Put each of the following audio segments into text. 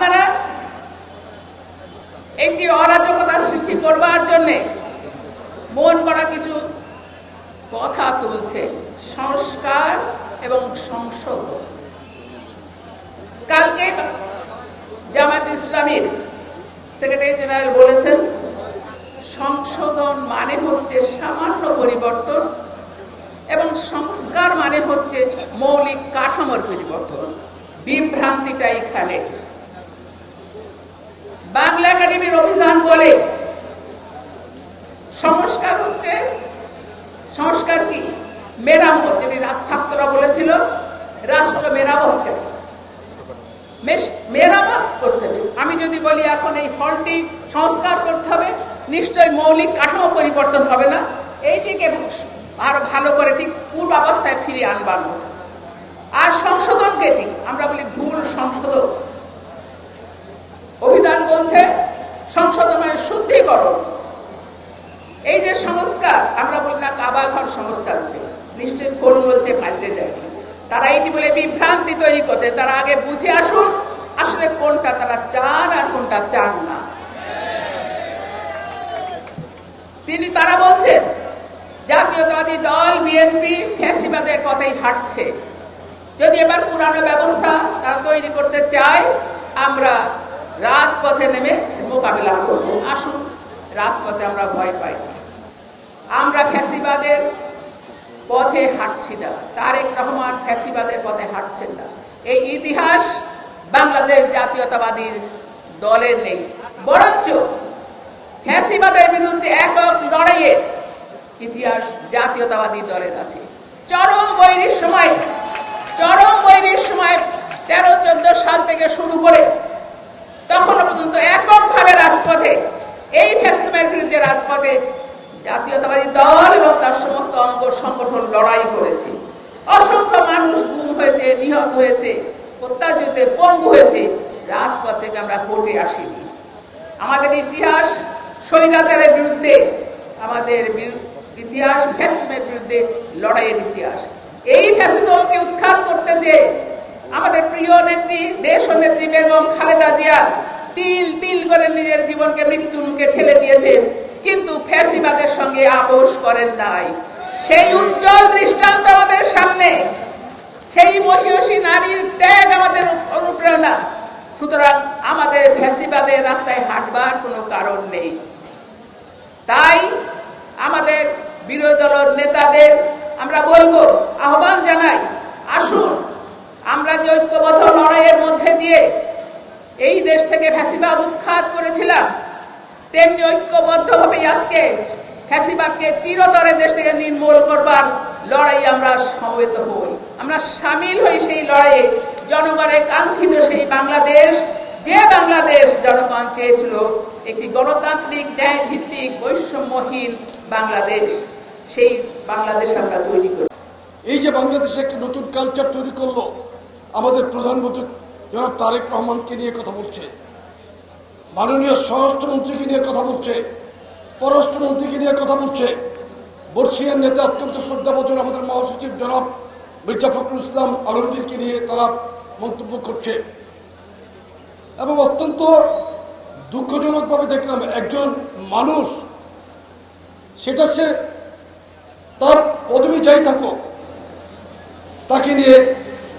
আপনারা একটি অরাজকতা সৃষ্টি করবার জন্যে মন করা কিছু কথা তুলছে, সংস্কার এবং সংশোধন। কালকে জামায়াত ইসলামীর সেক্রেটারি জেনারেল বলেছেন, সংশোধন মানে হচ্ছে সামান্য পরিবর্তন এবং সংস্কার মানে হচ্ছে মৌলিক কাঠামোর পরিবর্তন। বিভ্রান্তিটা এখানে। বাংলা একাডেমির অভিযান বলে সংস্কার হচ্ছে, সংস্কার কি? মেরামত। যেটি ছাত্ররা বলেছিল রাষ্ট্র মেরামত চাই, মেরামত করতে হবে। আমি যদি বলি এখন এই হলটি সংস্কার করতে হবে, নিশ্চয়ই মৌলিক কাঠামো পরিবর্তন হবে না, এইটিকে আরো ভালো করে ঠিক পূর্বাবস্থায় ফিরিয়ে আনবার মতো। আর সংশোধন কেটি আমরা বলি ভুল সংশোধন। অভিধান বলছে সংশোধন মানে শুদ্ধিকরণ। এই যে সংস্কার, আমরা বলি না কাবা ঘর সংস্কার হচ্ছে, নিশ্চয়ই খোল বলছে পাল্টে যায়নি। তারা এইটি বলে বিভ্রান্তি তৈরি করছে। তারা আগে বুঝে আসুন আসলে কোনটা তারা চান আর কোনটা চান না। তারা বলছেন জাতীয়তাবাদী দল বিএনপি ফ্যাসিবাদের পথেই হাঁটছে। যদি এবার পুরানো ব্যবস্থা তারা তৈরি করতে চায়, আমরা রাজপথে নেমে মোকাবিলা করব। আসুন, রাজপথে আমরা ভয় পাই না, আমরা ফ্যাসিবাদের পথে হাঁটছি না। তারেক রহমান ফ্যাসিবাদের পথে হাঁটছেন না। এই ইতিহাস বাংলাদেশ জাতীয়তাবাদী দলের নেই, বরঞ্চ ফ্যাসিবাদের বিরুদ্ধে একক লড়াইয়ের ইতিহাস জাতীয়তাবাদী দলের আছে। চরম বৈরীর সময় 13-14 সাল থেকে শুরু করে তখনও পর্যন্ত এককভাবে রাজপথে এই ফ্যাসিজমের বিরুদ্ধে রাজপথে জাতীয়তাবাদী দল এবং তার সমস্ত অঙ্গ সংগঠন লড়াই করেছে। অসংখ্য মানুষ গুম হয়েছে, নিহত হয়েছে, অত্যাচারিত পঙ্গু হয়েছে। রাজপথ থেকে আমরা কোর্টে আসিনি। আমাদের ইতিহাস স্বৈরাচারের বিরুদ্ধে, আমাদের ইতিহাস ফ্যাসিজমের বিরুদ্ধে লড়াইয়ের ইতিহাস। এই ফ্যাসিজমকে উৎখাত করতে যে আমাদের প্রিয় নেত্রী, দেশ নেত্রী বেগম খালেদা জিয়া তিল তিল করে নিজের জীবনকে মৃত্যুর মুখে ঠেলে দিয়েছেন, কিন্তু ফ্যাসিবাদের সঙ্গে আপোষ করেন নাই। সেই উজ্জ্বল দৃষ্টান্ত আমাদের সামনে, সেই মহিষী নারীর ত্যাগ আমাদের অনুপ্রেরণা। সুতরাং আমাদের ফ্যাসিবাদের রাস্তায় হাঁটবার কোনো কারণ নেই। তাই আমাদের বিরোধী দল নেতাদের আমরা বলবো, আহ্বান জানাই, আসুন আমরা যে ঐক্যবদ্ধ লড়াইয়ের মধ্যে দিয়ে এই দেশ থেকে ফ্যাসিবাদ উৎখাত করেছিলাম, তেমনি ঐক্যবদ্ধভাবে আজকে ফ্যাসিবাদকে চিরতরে দেশ থেকে নির্মূল করবার লড়াই আমরা সমবেত হই, আমরা সামিল হই সেই লড়াইয়ে। জনগণের কাঙ্ক্ষিত সেই বাংলাদেশ, যে বাংলাদেশ জনগণ চেয়েছিল, একটি গণতান্ত্রিক ন্যায় ভিত্তিক বৈষম্যহীন বাংলাদেশ, সেই বাংলাদেশ আমরা তৈরি করি। এই যে বাংলাদেশে একটা নতুন কালচার তৈরি করলো, আমাদের প্রধানমন্ত্রী জনাব তারেক রহমানকে নিয়ে কথা বলছে, মাননীয় স্বরাষ্ট্রমন্ত্রীকে নিয়ে কথা বলছে, পররাষ্ট্রমন্ত্রীকে নিয়ে কথা বলছে, বর্ষিয়ান নেতা অত্যন্ত শ্রদ্ধাভাজন আমাদের মহাসচিব জনাব মির্জা ফখরুল ইসলাম আলমগীরকে নিয়ে তারা মন্তব্য করছে। এবং অত্যন্ত দুঃখজনকভাবে দেখলাম একজন মানুষ, সেটা সে তার পদবি যাই থাকুক, তাকে নিয়ে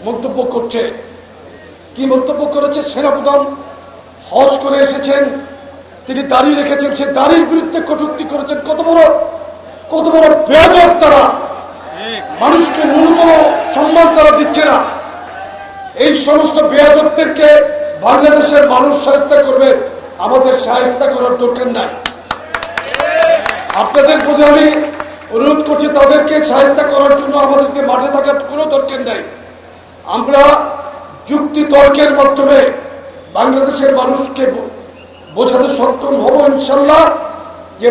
মন্তব্য করছে। কি মন্তব্য করেছে? সেনাপ্রধান হজ করে এসেছেন, তিনি দাড়ি রেখেছেন, সে দাড়ির বিরুদ্ধে কটূক্তি করেছেন। কত বড় বেয়াদব তারা! মানুষকে ন্যূনতম সম্মান তারা দিচ্ছে না। এই সমস্ত বেয়াদবদেরকে বাংলাদেশের মানুষ শায়েস্তা করবে, আমাদের শায়েস্তা করার দরকার নাই। আপনাদের প্রতি আমি অনুরোধ করছি, তাদেরকে শায়েস্তা করার জন্য আমাদেরকে মাঠে থাকার কোনো দরকার নাই। আমরা যুক্তি তর্কের মাধ্যমে বাংলাদেশের মানুষকে বোঝাতে সক্ষম হব ইনশাল্লাহ যে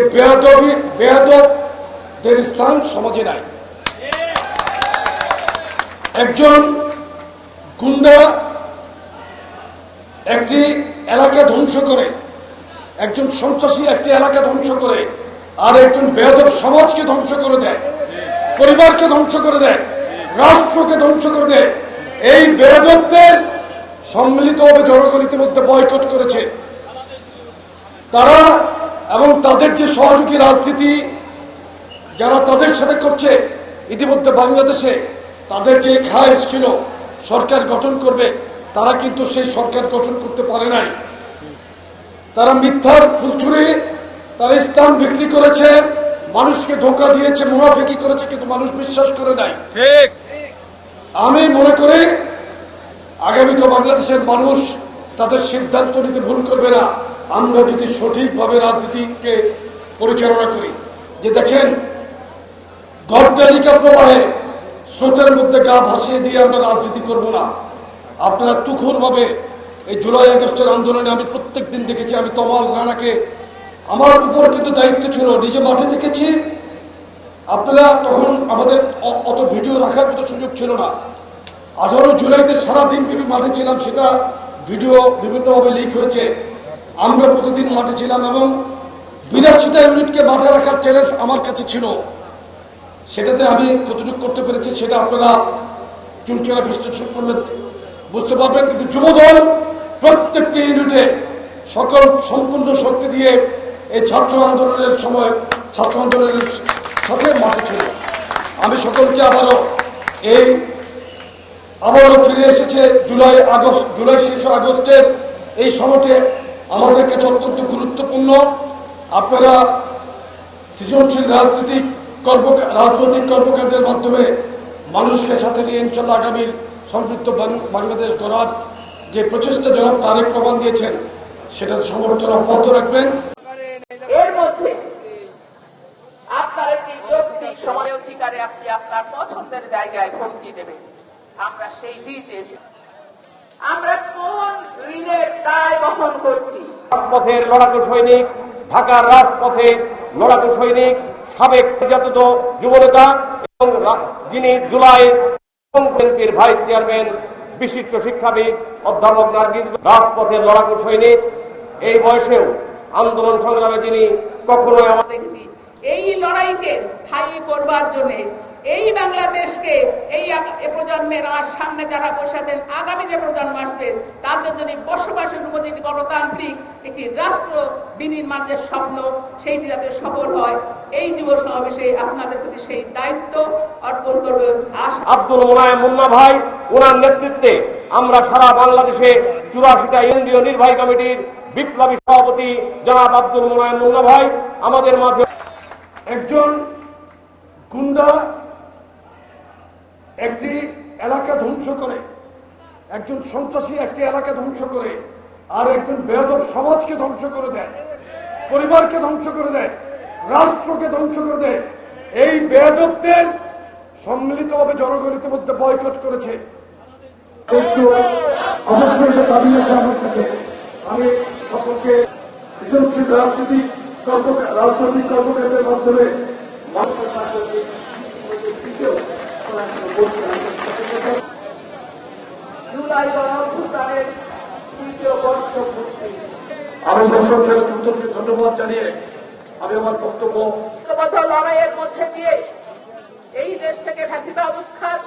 বেয়াদবদের স্থান সমাজে নাই। একজন গুন্ডা একটি এলাকা ধ্বংস করে, একজন সন্ত্রাসী একটি এলাকা ধ্বংস করে, আর একজন বেয়াদব সমাজকে ধ্বংস করে দেয়, পরিবারকে ধ্বংস করে দেয়, রাষ্ট্রকে ধ্বংস করে দেয়। এই বেয়াদবদের সম্মিলিতভাবে জনগণ ইতিমধ্যে বয়কট করেছে। তারা এবং তাদের যে সহযোগী রাজনীতি যারা তাদের সাথে করছে, ইতিমধ্যে বাংলাদেশে তাদের যে খায়েশ ছিল সরকার গঠন করবে, তারা কিন্তু সেই সরকার গঠন করতে পারে নাই। তারা মিথ্যার ফুলছুরি, তারা ইসলাম বিক্রি করেছে, মানুষকে ধোঁকা দিয়েছে, মুনাফিকি করেছে, কিন্তু মানুষ বিশ্বাস করে নাই। ঠিক। আমি মনে করি আগামীতে বাংলাদেশের মানুষ তাদের সিদ্ধান্ত নিতে ভুল করবে না, আমরা যদি সঠিকভাবে রাজনীতিকে পরিচালনা করি। যে দেখেন, গড়তালিকা প্রবাহে স্রোতের মধ্যে গা ভাসিয়ে দিয়ে আমরা রাজনীতি করব না। আপনারা তুখুরভাবে এই জুলাই আগস্টের আন্দোলনে আমি প্রত্যেক দিন দেখেছি। আমি তমাল রানাকে, আমার উপর কিন্তু দায়িত্ব ছিল, নিজে মাঠে দেখেছি। আপনারা তখন আমাদের অত ভিডিও রাখার মতো সুযোগ ছিল না। 18 জুলাইতে সারাদিন ব্যাপী মাঠে ছিলাম, সেটা ভিডিও বিভিন্নভাবে লিক হয়েছে। আমরা প্রতিদিন মাঠে ছিলাম এবং 82টা ইউনিটকে মাঠে রাখার চ্যালেঞ্জ আমার কাছে ছিল। সেটাতে আমি কতটুকু করতে পেরেছি সেটা আপনারা চুলচেরা বিশ্লেষণ করলে বুঝতে পারবেন। কিন্তু যুবদল প্রত্যেকটি ইউনিটে সকল সম্পূর্ণ শক্তি দিয়ে এই ছাত্র আন্দোলনের সময় ছাত্র আন্দোলনের সাথে মাঠে ছিল। আমি সকলকে আবারও ফিরে এসেছে জুলাই শেষ আগস্টের এই সময়তে আমাদের কাছে অত্যন্ত গুরুত্বপূর্ণ। আপনারা সৃজনশীল রাজনৈতিক কর্মকাণ্ডের মাধ্যমে মানুষকে সাথে নিয়ে ইনশাল্লাহ আগামীর সমৃদ্ধ বাংলাদেশ গড়ার যে প্রচেষ্টা জনাব তারেক রহমান দিয়েছেন, সেটা সমর্থন অব্যাহত রাখবেন। এর মধ্যে আপনার একটি যৌক্তিক সময় অধিকারে আপনি আপনার পছন্দের জায়গায় ভোট দেবেন, আমরা সেইটি চেয়েছি। আমরা কোন ঋণের দায় বহন করছি? রাজপথের লড়াকু সৈনিক, ঢাকার রাজপথের লড়াকু সৈনিক, সাবেক জাতীয় যুবনেতা এবং যিনি জুলাই বিএনপির ভাইস চেয়ারম্যান, বিশিষ্ট শিক্ষাবিদ অধ্যাপক নার্গিস, রাজপথের লড়াকু সৈনিক, এই বয়সেও আন্দোলন সংগ্রামে যিনি কখনোই দেখেছি। এই লড়াইকে স্থায়ী করবার জন্য এই বাংলাদেশকে এই প্রজন্মের আমার সামনে যারা বসে আছেন, আগামী যে প্রজন্ম আসবে তাদের জন্য বসবাসের উপযোগী গণতান্ত্রিক একটি রাষ্ট্র বিনির্মাণ যে স্বপ্ন, সেইটি যাতে সফল হয়, এই যুব সমাবেশে আপনাদের প্রতি সেই দায়িত্ব অর্পণ করবে। আব্দুল মোনায়েম মুন্না ভাই, ওনার নেতৃত্বে আমরা সারা বাংলাদেশে 84টা কেন্দ্রীয় নির্বাহী কমিটির বিপ্লবী সভাপতি জনাব আব্দুল মোনায়েম মুন্না ভাই আমাদের মাঝে। একজন গুন্ডা একটি এলাকা ধ্বংস করে, একজন সন্ত্রাসী একটি এলাকা ধ্বংস করে, আর একজন বেয়াদব সমাজকে ধ্বংস করে দেয়, পরিবারকে ধ্বংস করে দেয়, রাষ্ট্রকে ধ্বংস করে দেয়। এই বেয়াদবদের সম্মিলিতভাবে জনগণ ইতিমধ্যে বয়কট করেছে। আমি সকলকে সৃজনশীল রাজনৈতিক কর্মকাণ্ডের মাধ্যমে আমি দর্শক যুবদলকে ধন্যবাদ জানিয়ে আমি আমার বক্তব্য লড়াইয়ের মধ্যে দিয়ে এই দেশ থেকে ফ্যাসিবাদ উৎখাত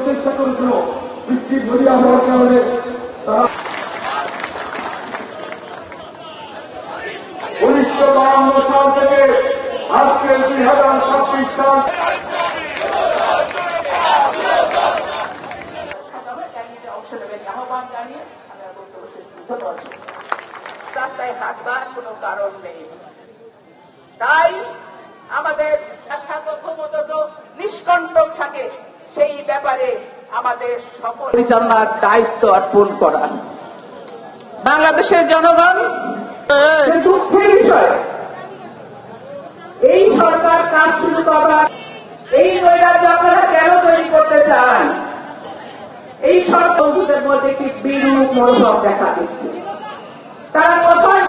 চেষ্টা করেছিল, বৃষ্টির ঝরিয়া হওয়ার কারণে তারা 1952 সাল থেকে আজকের 2026 সাল অংশ নেবেন আহ্বান জানিয়ে আমি আর বক্তব্য শেষ করতে পারছি। রাস্তায় হাঁটবার কোনো কারণ নেই। তাই আমাদের সার্বভৌমত্ব তো নিষ্কণ্টক থাকে, সেই ব্যাপারে আমাদের সকল পরিচালনার দায়িত্ব অর্পণ করা। বাংলাদেশের জনগণ দুঃখের বিষয়, এই সরকার কাজ শুরু করবার, এই নৈরাজ্য আপনারা কেন তৈরি করতে চান? এই সরকারদের মধ্যে একটি বিরূপ মনোভাব দেখা দিচ্ছে। তারা কখন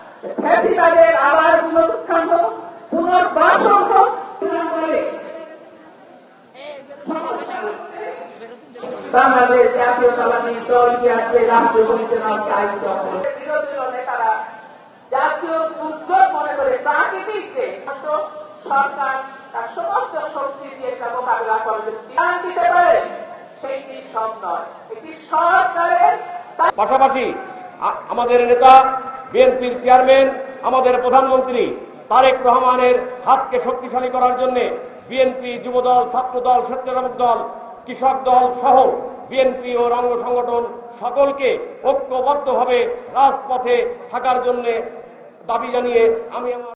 ফ্যাসিবাদের আবার পুনরুত্থান হোক, পুনর্বাসন হোক বলে বাংলাদেশ জাতীয়তাবাদী দলকে আছে রাষ্ট্র পরিচালনার দায়িত্ব। বিরোধী দল নেতারা জাতীয় দুর্যোগ মনে করে প্রাকৃতিক যে সরকার তার সমস্ত শক্তি দিয়ে সেটা মোকাবিলা করার জন্য ধ্যান দিতে পারে, সেইটি সব নয়। এটি সরকারের পাশাপাশি আমাদের নেতা বিএনপির চেয়ারম্যান আমাদের প্রধানমন্ত্রী তারেক রহমানের হাতকে শক্তিশালী করার জন্য বিএনপি, যুবদল, ছাত্রদল, স্বেচ্ছাসেবক দল, কৃষক দল সহ বিএনপি ও অঙ্গ সংগঠন সকলকে ঐক্যবদ্ধভাবে রাজপথে থাকার জন্য দাবি জানিয়ে আমি আমার